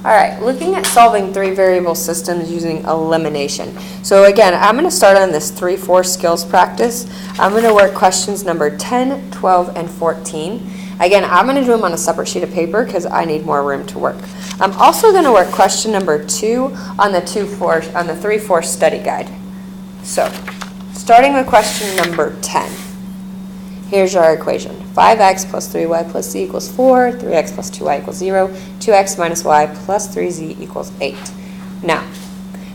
All right, looking at solving three variable systems using elimination. So again, I'm going to start on this 3-4 skills practice. I'm going to work questions number 10, 12, and 14. Again, I'm going to do them on a separate sheet of paper because I need more room to work. I'm also going to work question number 2 on the 3-4 study guide. So, starting with question number 10. Here's our equation. 5x plus 3y plus z equals 4, 3x plus 2y equals 0, 2x minus y plus 3z equals 8. Now,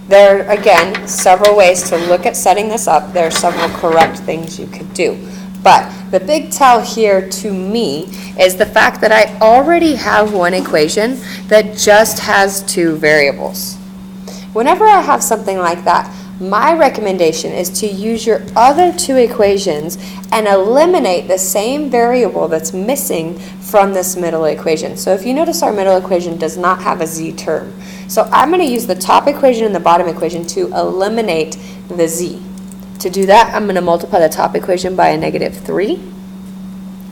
there are, again, several ways to look at setting this up. There are several correct things you could do. But the big tell here to me is the fact that I already have one equation that just has two variables. Whenever I have something like that, my recommendation is to use your other two equations and eliminate the same variable that's missing from this middle equation. So if you notice, our middle equation does not have a z term. So I'm going to use the top equation and the bottom equation to eliminate the z. To do that, I'm going to multiply the top equation by a -3.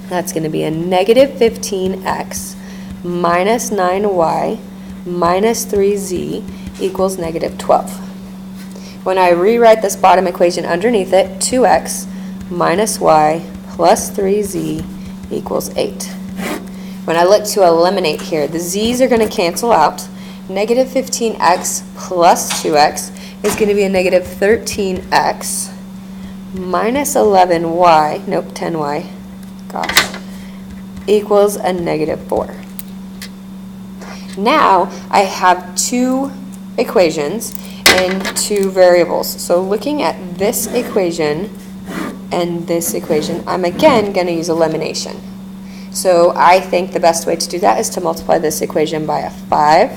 That's going to be a -15x minus 9y minus 3z equals -12. When I rewrite this bottom equation underneath it, 2x minus y plus 3z equals 8. When I look to eliminate here, the z's are going to cancel out. -15x plus 2x is going to be a -13x minus 11y, nope, 10y, gosh, equals a -4. Now I have two equations and two variables. So looking at this equation and this equation, I'm again going to use elimination. So I think the best way to do that is to multiply this equation by a 5.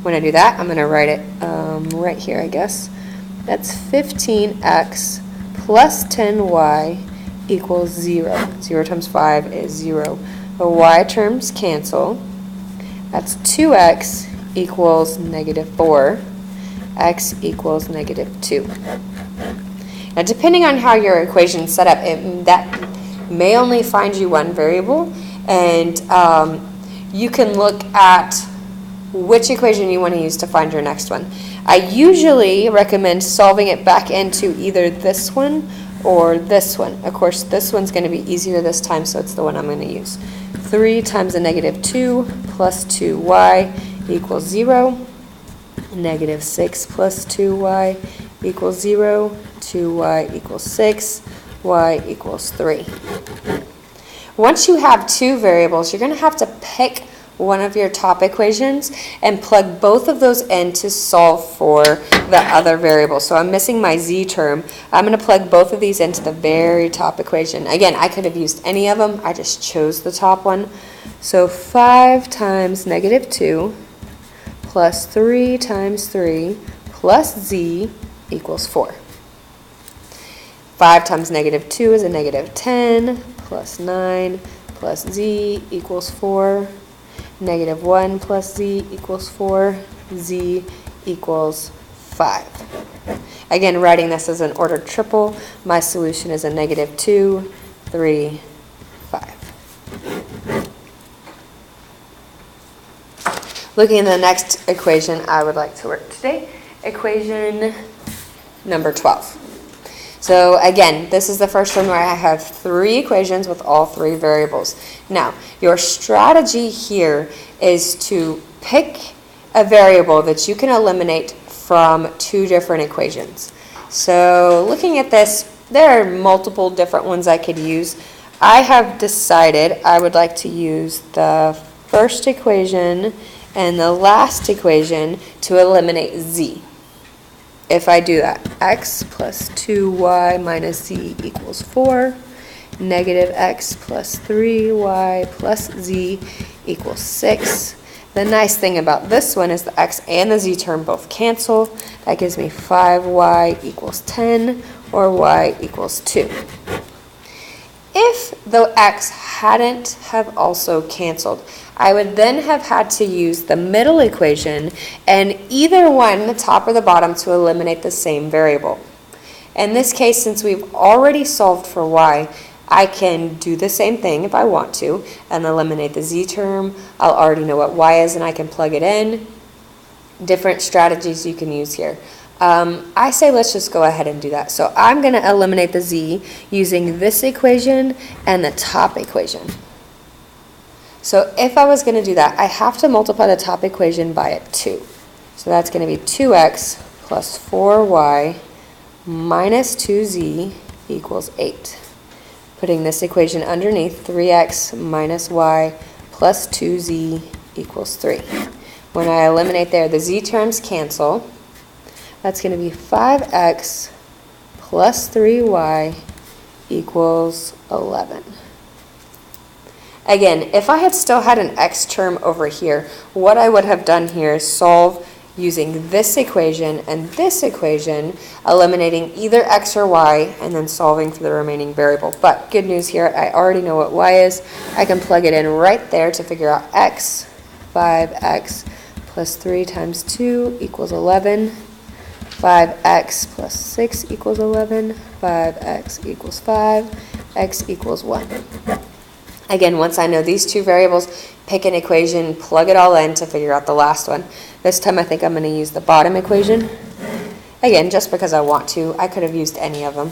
When I do that, I'm going to write it right here, I guess. That's 15x plus 10y equals 0. 0 times 5 is 0. The y terms cancel. That's 2x equals -4. X equals -2. Now, depending on how your equation is set up, that may only find you one variable, and you can look at which equation you want to use to find your next one. I usually recommend solving it back into either this one or this one. Of course, this one's going to be easier this time, so it's the one I'm going to use. 3 times a -2 plus 2y equals 0. -6 plus 2y equals 0, 2y equals 6, y equals 3. Once you have two variables, you're going to have to pick one of your top equations and plug both of those in to solve for the other variable. So I'm missing my z term. I'm going to plug both of these into the very top equation. Again, I could have used any of them. I just chose the top one. So 5 times -2 plus 3 times 3 plus z equals 4. 5 times -2 is a -10 plus 9 plus z equals 4. -1 plus z equals 4. Z equals 5. Again, writing this as an ordered triple, my solution is a -2, 3, 5. Looking at the next equation I would like to work today, equation number 12. So again, this is the first one where I have three equations with all three variables. Now, your strategy here is to pick a variable that you can eliminate from two different equations. So looking at this, there are multiple different ones I could use. I have decided I would like to use the first equation and the last equation to eliminate z. If I do that, x plus 2y minus z equals 4, -x plus 3y plus z equals 6. The nice thing about this one is the x and the z term both cancel. That gives me 5y equals 10, or y equals 2. If the x hadn't have also canceled, I would then have had to use the middle equation and either one, the top or the bottom, to eliminate the same variable. In this case, since we've already solved for y, I can do the same thing if I want to and eliminate the z term. I'll already know what y is and I can plug it in. Different strategies you can use here. I say let's just go ahead and do that. So I'm going to eliminate the z using this equation and the top equation. So if I was going to do that, I have to multiply the top equation by a 2. So that's going to be 2x plus 4y minus 2z equals 8. Putting this equation underneath, 3x minus y plus 2z equals 3. When I eliminate there, the z terms cancel. That's going to be 5x plus 3y equals 11. Again, if I had still had an x term over here, what I would have done here is solve using this equation and this equation, eliminating either x or y, and then solving for the remaining variable. But good news here, I already know what y is. I can plug it in right there to figure out x. 5x plus 3 times 2 equals 11. 5x plus 6 equals 11. 5x equals 5. X equals 1. Again, once I know these two variables, pick an equation, plug it all in to figure out the last one. This time I think I'm going to use the bottom equation. Again, just because I want to. I could have used any of them.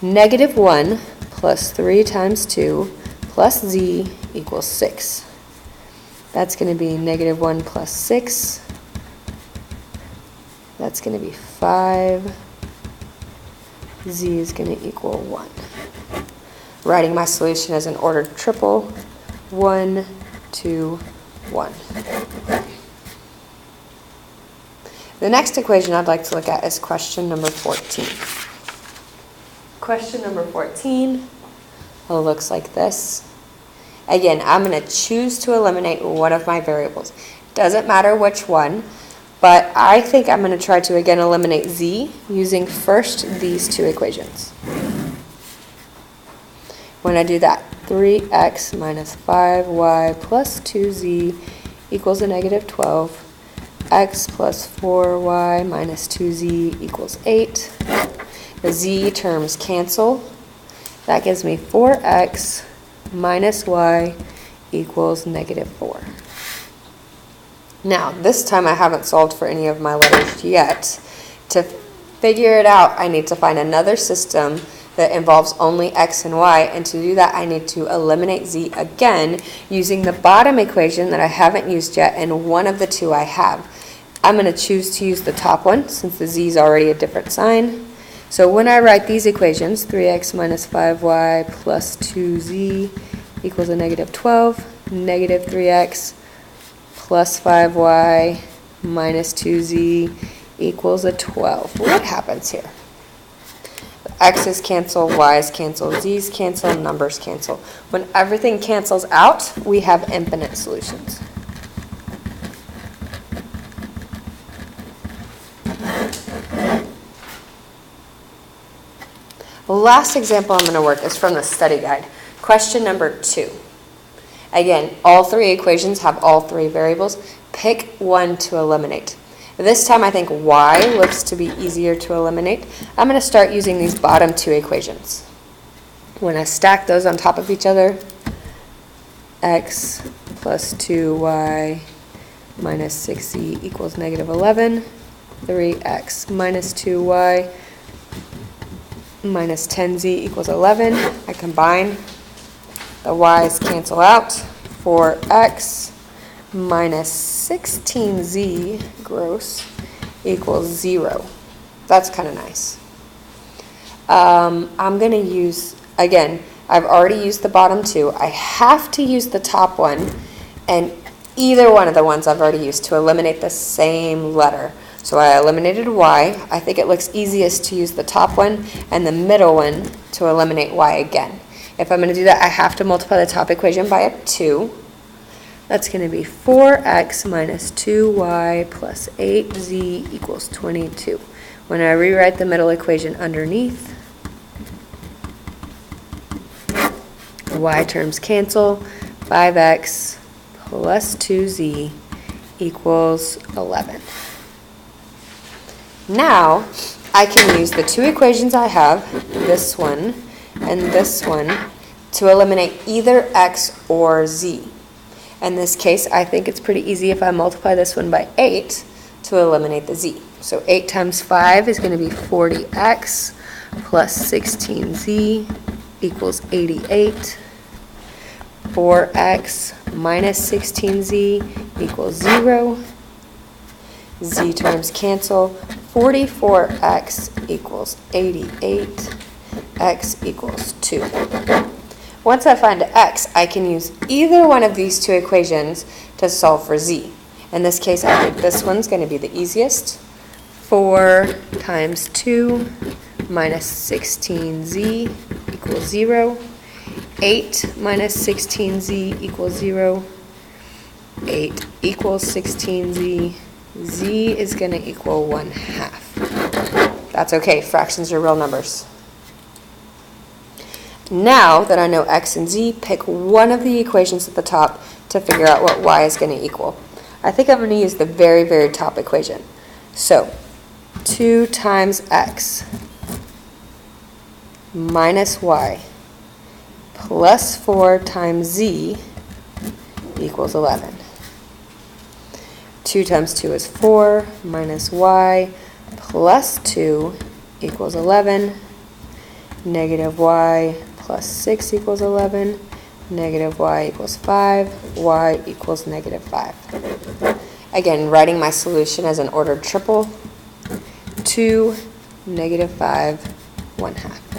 Negative 1 plus 3 times 2 plus z equals 6. That's going to be negative 1 plus 6. That's going to be 5. Z is going to equal 1. Writing my solution as an ordered triple. 1, 2, 1. The next equation I'd like to look at is question number 14. Question number 14 looks like this. Again, I'm going to choose to eliminate one of my variables. Doesn't matter which one, but I think I'm going to try to again eliminate z using first these two equations. When I do that, 3x minus 5y plus 2z equals a negative 12. X plus 4y minus 2z equals 8. The z terms cancel. That gives me 4x minus y equals negative 4. Now, this time I haven't solved for any of my letters yet. To figure it out, I need to find another system that involves only x and y, and to do that I need to eliminate z again using the bottom equation that I haven't used yet and one of the two I have. I'm going to choose to use the top one since the z is already a different sign. So when I write these equations, 3x minus 5y plus 2z equals a negative 12, negative 3x plus 5y minus 2z equals a 12. What happens here? X's cancel, Y's cancel, Z's cancel, numbers cancel. When everything cancels out, we have infinite solutions. The last example I'm going to work is from the study guide. Question number 2. Again, all three equations have all three variables. Pick one to eliminate. This time I think y looks to be easier to eliminate. I'm going to start using these bottom two equations. When I stack those on top of each other, x plus 2y minus 6z equals negative 11. 3x minus 2y minus 10z equals 11. I combine. The y's cancel out. 4x minus 16z gross equals 0. That's kind of nice. I'm going to use, again, I've already used the bottom two. I have to use the top one, and either one of the ones I've already used to eliminate the same letter. So I eliminated y. I think it looks easiest to use the top one and the middle one to eliminate y again. If I'm going to do that, I have to multiply the top equation by a 2. That's going to be 4x minus 2y plus 8z equals 22. When I rewrite the middle equation underneath, y terms cancel. 5x plus 2z equals 11. Now, I can use the two equations I have, this one and this one, to eliminate either x or z. In this case, I think it's pretty easy if I multiply this one by 8 to eliminate the z. So 8 times 5 is going to be 40x plus 16z equals 88. 4x minus 16z equals 0. Z terms cancel. 44x equals 88. X equals 2. Once I find x, I can use either one of these two equations to solve for z. In this case, I think this one's going to be the easiest. 4 times 2 minus 16z equals 0. 8 minus 16z equals 0. 8 equals 16z. Z is going to equal 1/2. That's okay, fractions are real numbers. Now that I know x and z, pick one of the equations at the top to figure out what y is going to equal. I think I'm going to use the very, very top equation. So, 2 times x minus y plus 4 times z equals 11. 2 times 2 is 4, minus y plus 2 equals 11. Negative y plus 6 equals 11. Negative y equals 5. Y equals negative 5. Again, writing my solution as an ordered triple. 2, negative 5, 1/2.